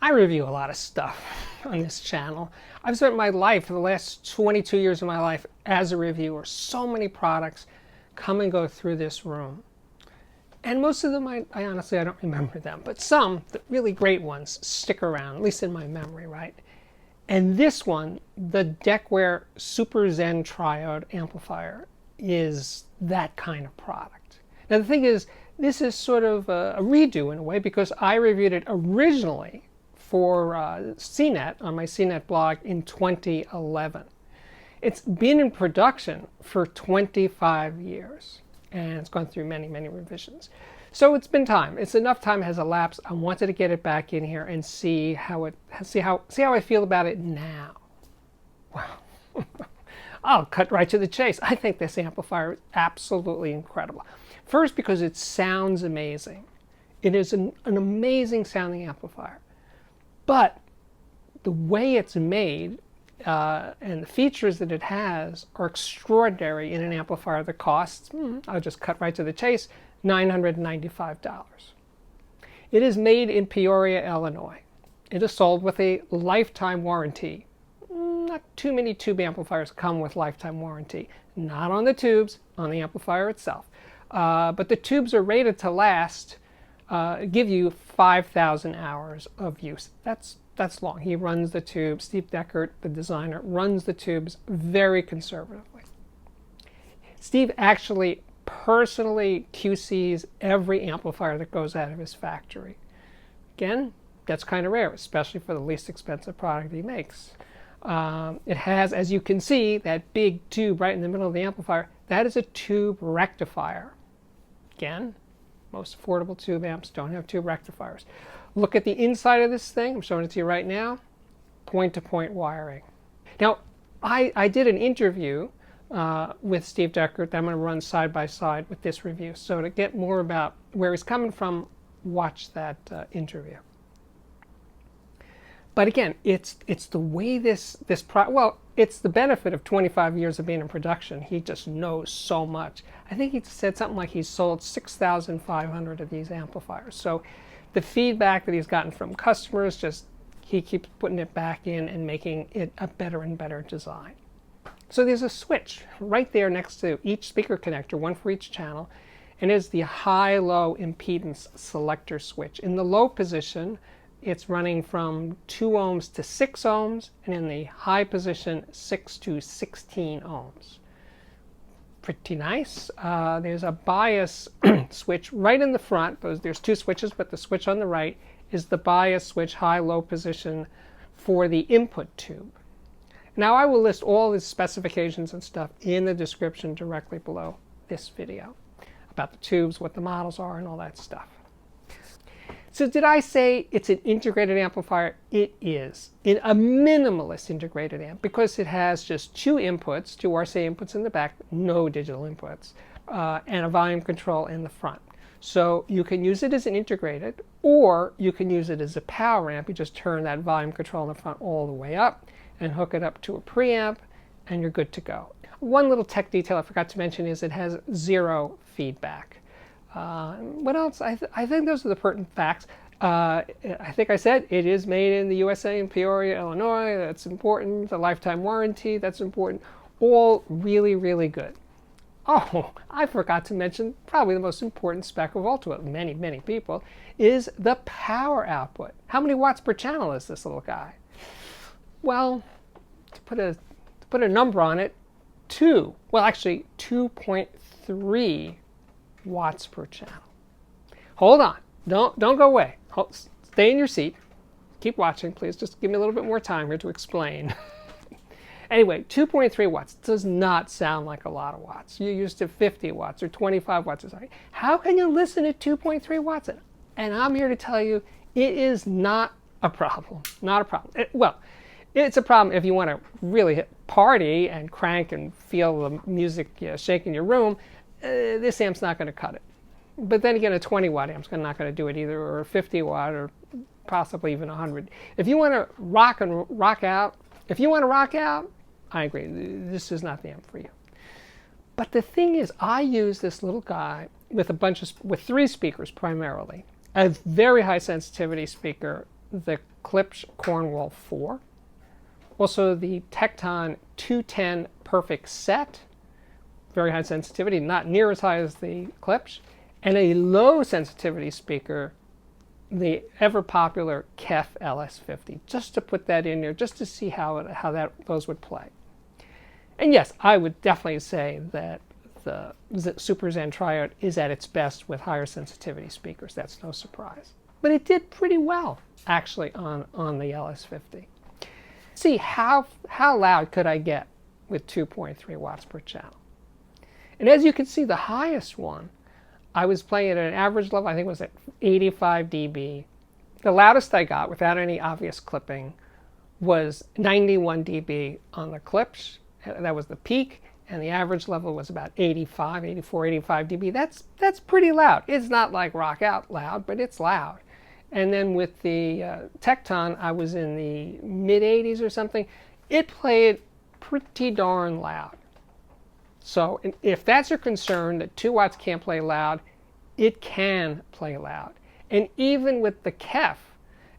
I review a lot of stuff on this channel. I've spent my life, for the last 22 years of my life, as a reviewer. So many products come and go through this room. And most of them, I honestly, I don't remember them. But some, the really great ones, stick around, at least in my memory, right? And this one, the Decware Super Zen Triode amplifier, is that kind of product. Now the thing is, this is sort of a redo in a way, because I reviewed it originally for CNET, on my CNET blog in 2011. It's been in production for 25 years, and it's gone through many, many revisions. So it's been time. It's enough time has elapsed. I wanted to get it back in here and see how I feel about it now. Wow. I'll cut right to the chase. I think this amplifier is absolutely incredible. First, because it sounds amazing. It is an amazing sounding amplifier. But the way it's made and the features that it has are extraordinary in an amplifier that costs, I'll just cut right to the chase, $995. It is made in Peoria, Illinois. It is sold with a lifetime warranty. Not too many tube amplifiers come with lifetime warranty. Not on the tubes, on the amplifier itself. But the tubes are rated to last, give you 5,000 hours of use. That's long. He runs the tubes. Steve Deckert, the designer, runs the tubes very conservatively. Steve actually personally QCs every amplifier that goes out of his factory. Again, that's kind of rare, especially for the least expensive product he makes. It has, as you can see, that big tube right in the middle of the amplifier. That is a tube rectifier. Again, most affordable tube amps don't have tube rectifiers. Look at the inside of this thing. I'm showing it to you right now. Point-to-point wiring. Now, I did an interview with Steve Deckert that I'm going to run side by side with this review. So to get more about where he's coming from, watch that interview. But again, it's the way well, it's the benefit of 25 years of being in production. He just knows so much. I think he said something like he's sold 6,500 of these amplifiers. So the feedback that he's gotten from customers, just he keeps putting it back in and making it a better and better design. So there's a switch right there next to each speaker connector, one for each channel, and is the high-low impedance selector switch. In the low position, it's running from 2 ohms to 6 ohms, and in the high position, 6 to 16 ohms. Pretty nice. There's a bias switch right in the front. There's 2 switches, but the switch on the right is the bias switch, high-low position for the input tube. Now I will list all the specifications and stuff in the description directly below this video about the tubes, what the models are, and all that stuff. So did I say it's an integrated amplifier? It is. A minimalist integrated amp, because it has just 2 inputs, 2 RCA inputs in the back, no digital inputs, and a volume control in the front. So you can use it as an integrated, or you can use it as a power amp. You just turn that volume control in the front all the way up and hook it up to a preamp, and you're good to go. One little tech detail I forgot to mention is it has 0 feedback. What else? I think those are the pertinent facts. I think I said it is made in the USA in Peoria, Illinois. That's important. The lifetime warranty, that's important. All really, really good. Oh, I forgot to mention probably the most important spec of all to many, many people is the power output. How many watts per channel is this little guy? Well, to put a number on it, 2. Well, actually 2.3 watts per channel. Hold on. Don't go away. Stay in your seat. Keep watching, please. Just give me a little bit more time here to explain. Anyway, 2.3 watts does not sound like a lot of watts. You're used to 50 watts or 25 watts. How can you listen to 2.3 watts? And I'm here to tell you it is not a problem. Not a problem. Well, it's a problem if you want to really party and crank and feel the music shaking your room. This amp's not going to cut it. But then again, a 20 watt amp's not going to do it either, or a 50 watt, or possibly even 100. If you want to rock out, I agree. This is not the amp for you. But the thing is, I use this little guy with 3 speakers primarily. A very high sensitivity speaker the Klipsch Cornwall 4, also the Tecton 210 Perfect Set, very high sensitivity, not near as high as the Klipsch, and a low sensitivity speaker, the ever popular KEF LS50, just to put that in there, just to see how those would play. And yes, I would definitely say that the Super Zen Triode is at its best with higher sensitivity speakers. That's no surprise. But it did pretty well, actually, on the LS50. See, how loud could I get with 2.3 watts per channel? And as you can see, the highest one, I was playing at an average level, I think it was at 85 dB. The loudest I got, without any obvious clipping, was 91 dB on the Klipsch. That was the peak, and the average level was about 84, 85 dB. That's pretty loud. It's not like rock out loud, but it's loud. And then with the Tecton, I was in the mid-80s or something. It played pretty darn loud. So if that's your concern, that 2 watts can't play loud, it can play loud. And even with the KEF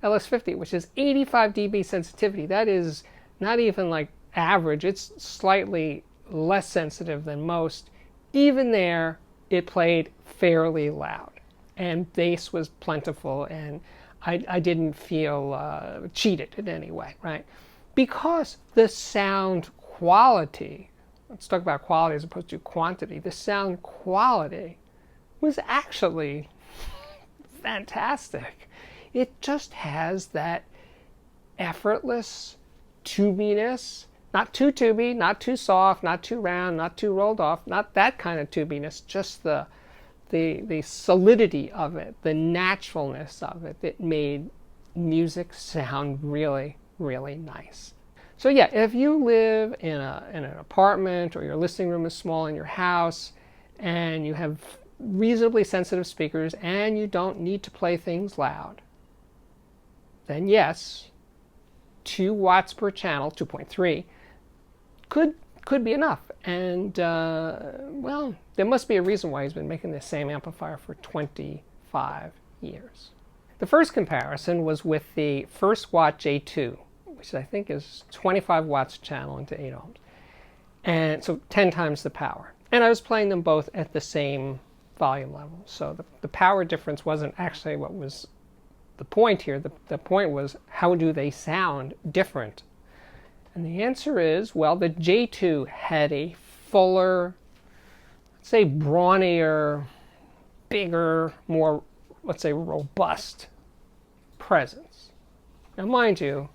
LS50, which is 85 dB sensitivity, that is not even like average, it's slightly less sensitive than most. Even there, it played fairly loud. And bass was plentiful, and I didn't feel cheated in any way, right? Because the sound quality, let's talk about quality as opposed to quantity, the sound quality was actually fantastic. It just has that effortless tubiness, not too tuby, not too soft, not too round, not too rolled off, not that kind of tubiness, just the solidity of it, the naturalness of it that made music sound really, really nice. So yeah, if you live in an apartment, or your listening room is small in your house, and you have reasonably sensitive speakers, and you don't need to play things loud, then yes, 2 watts per channel, 2.3, could be enough. And well, there must be a reason why he's been making this same amplifier for 25 years. The first comparison was with the First Watt J2, which I think is 25 watts channel into 8 ohms. And so 10 times the power. And I was playing them both at the same volume level. So the power difference wasn't actually what was the point here. The point was, how do they sound different? And the answer is, well, the J2 had a fuller, let's say brawnier, bigger, more, let's say, robust presence. Now, mind you,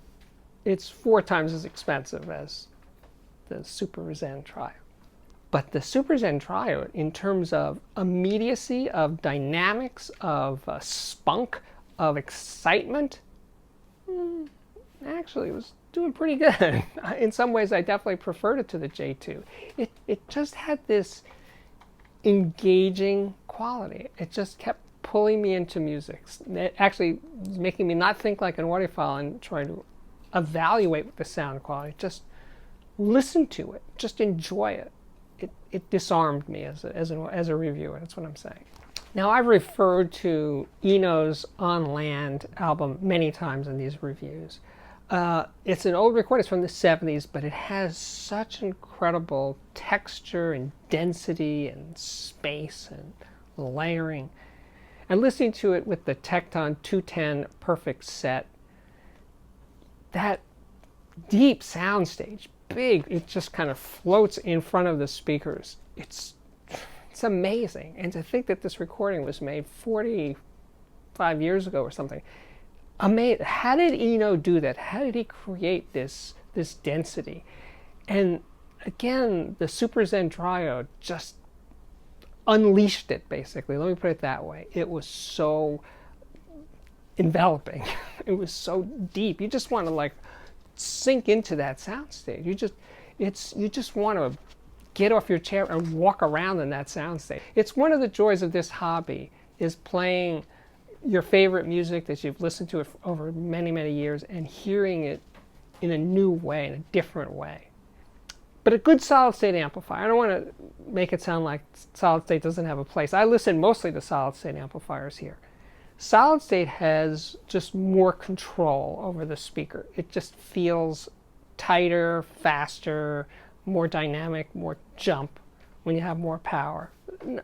it's 4 times as expensive as the Super Zen Triode. But the Super Zen Triode, in terms of immediacy, of dynamics, of spunk, of excitement, actually was doing pretty good. In some ways, I definitely preferred it to the J2. It just had this engaging quality. It just kept pulling me into music. It actually was making me not think like an audiophile and try to evaluate the sound quality. Just listen to it. Just enjoy it. It disarmed me as a reviewer. That's what I'm saying. Now, I've referred to Eno's On Land album many times in these reviews. It's an old recording. It's from the 70s, but it has such incredible texture and density and space and layering. And listening to it with the Tecton 210 Perfect Set, that deep soundstage, big, it just kind of floats in front of the speakers. It's amazing. And to think that this recording was made 45 years ago or something. Amazing. How did Eno do that? How did he create this density? And again, the Super Zen Triode just unleashed it, basically. Let me put it that way. It was so enveloping. It was so deep. You just want to like sink into that soundstage. You just want to get off your chair and walk around in that soundstage. It's one of the joys of this hobby, is playing your favorite music that you've listened to it over many, many years and hearing it in a new way, in a different way. But a good solid state amplifier, I don't want to make it sound like solid state doesn't have a place. I listen mostly to solid state amplifiers here. Solid state has just more control over the speaker. It just feels tighter, faster, more dynamic, more jump when you have more power.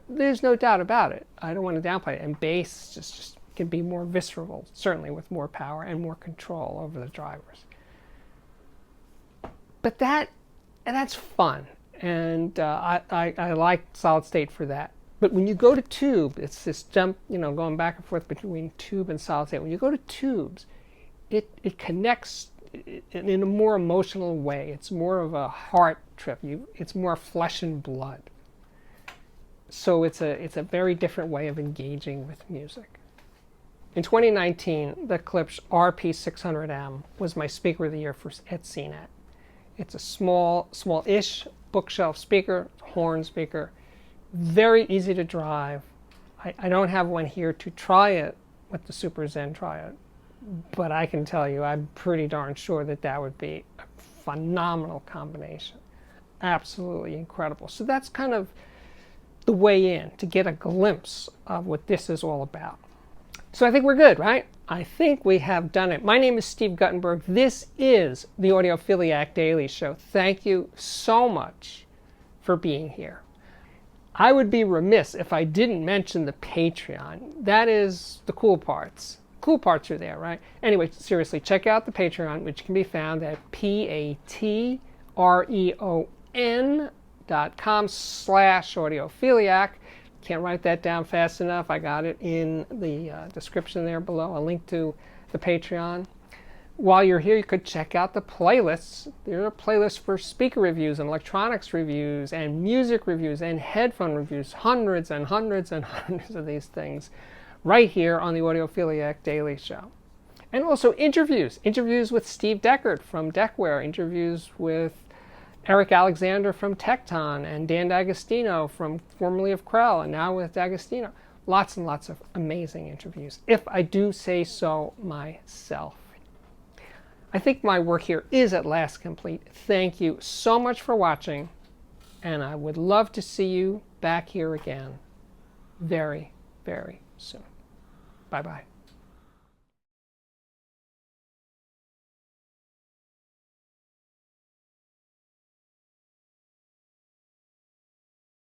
There's no doubt about it. I don't want to downplay it. And bass just can be more visceral, certainly with more power and more control over the drivers. But that's fun, and I like solid state for that. But when you go to tube, it's this jump, going back and forth between tube and solid state. When you go to tubes, it connects in a more emotional way. It's more of a heart trip. It's more flesh and blood. So it's a very different way of engaging with music. In 2019, the Klipsch RP600M was my speaker of the year at CNET. It's a small-ish bookshelf speaker, horn speaker, very easy to drive. I don't have one here to try it with the Super Zen Triode, but I can tell you I'm pretty darn sure that would be a phenomenal combination. Absolutely incredible. So that's kind of the way in, to get a glimpse of what this is all about. So I think we're good, right? I think we have done it. My name is Steve Guttenberg. This is the Audiophiliac Daily Show. Thank you so much for being here. I would be remiss if I didn't mention the Patreon. That is the cool parts. Cool parts are there, right? Anyway, seriously, check out the Patreon, which can be found at patreon.com/audiophiliac. Can't write that down fast enough. I got it in the description there below, a link to the Patreon. While you're here, you could check out the playlists. There are playlists for speaker reviews and electronics reviews and music reviews and headphone reviews, hundreds and hundreds and hundreds of these things right here on the Audiophiliac Daily Show. And also interviews with Steve Deckard from Decware, interviews with Eric Alexander from Tecton, and Dan D'Agostino formerly of Krell and now with D'Agostino. Lots and lots of amazing interviews, if I do say so myself. I think my work here is at last complete. Thank you so much for watching, and I would love to see you back here again very, very soon. Bye-bye.